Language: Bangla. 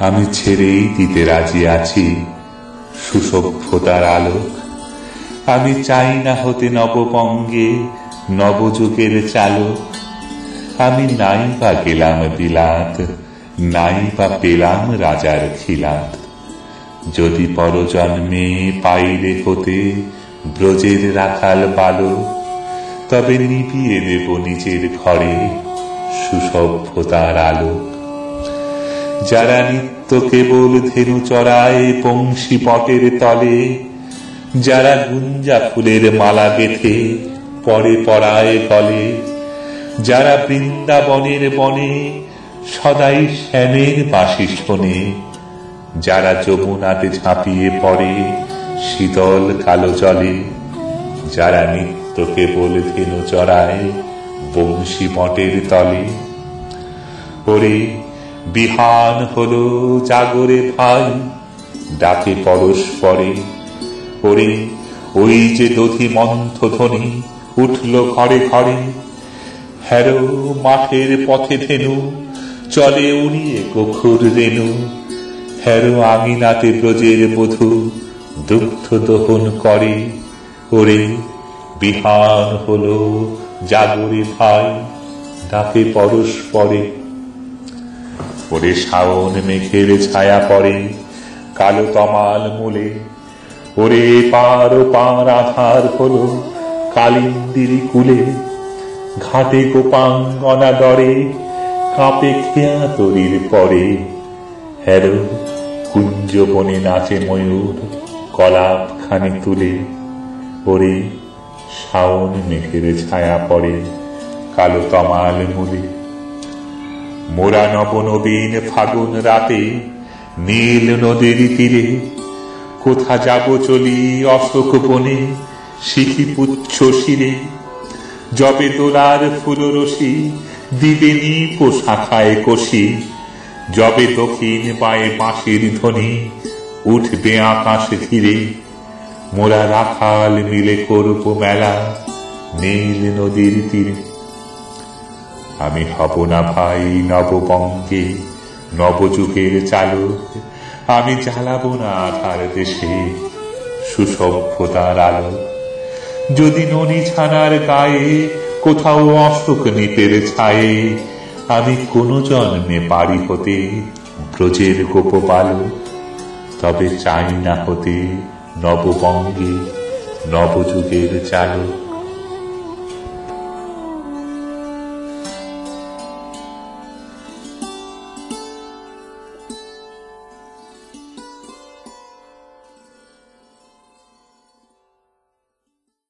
আমি ছেড়েই দিতে রাজি আছি সুসভ্যতার আলোক। আমি চাই না হতে নববঙ্গে নবযুগের চালক। আমি নাই বা গেলাম বিলাত, নাই বা পেলাম রাজার খিলাত। যদি পরজন্মে পাইলে হতে ব্রজের রাখাল বালক, তবে নিভিয়ে দেব নিজের ঘরে সুসভ্যতার আলোক। যারা নিত্য কেবল ধেনু চড়ায় বংশী পটের তলে, যারা গুঞ্জা ফুলের মালা গেথে পরে পরায় গলে, যারা বৃন্দাবনের বনে সদাই শ্যামের বাঁশি শোনে, যারা যমুনাতে ঝাঁপিয়ে পড়ে শীতল কালো জলে, যারা নিত্য কেবল ধেনু চড়ায় বংশী পটের তলে। ওরে বিহান হলো জাগরে ভাই, ডাকে পরস্পরে। ওরে ওই যে দধি মন্থ ধ্বনি উঠল ঘরে ঘরে। হ্যারো মাঠের পথে ধেনু চলে উড়িয়ে গোখুর রেণু। হ্যারো আমিনাতে ব্রজের বধূ দুগ্ধ দহন করে। ওরে বিহান হলো জাগরে ভাই, ডাকে পরস্পরে। ওরে শাওন মেঘের ছায়া পড়ে কালো তমাল মূলে। ওরে পার পার আধার হলো কালিন্দিরি কুলে। ঘাটে গোপাঙ্গনা দরে কাঁপে খেয়া তরির পরে। হ্যারো কুঞ্জ বনে নাচে ময়ূর কলাপ খানি তুলে। ওরে শাওন মেঘের ছায়া পড়ে কালো তমাল মূলে। মোরা নবনবীন ফাগুন রাতে নীল নদীর তীরে, কোথা যাব চলি অশোক বনে শিখি পুচ্ছ শিরে। যবে দোলার ফুল রশি দিবে নিপ শাখায় কষি, যবে দক্ষিণ পায়ে বাঁশির ধ্বনি উঠবে আকাশ ধীরে। মোরা রাখাল মিলে করব মেলা নীল নদীর তীরে। আমি হব না ভাই নববঙ্গে নবযুগের চালক। আমি জ্বালাবো না আধার দেশে সুসভ্যতার আলো। যদি ননি ছানার গায়ে কোথাও অশোক নিপের ছায়ে, আমি কোন জন্মে পারি হতে ব্রজের গোপবালক। তবে চাই না হতে নববঙ্গে নবযুগের চালক।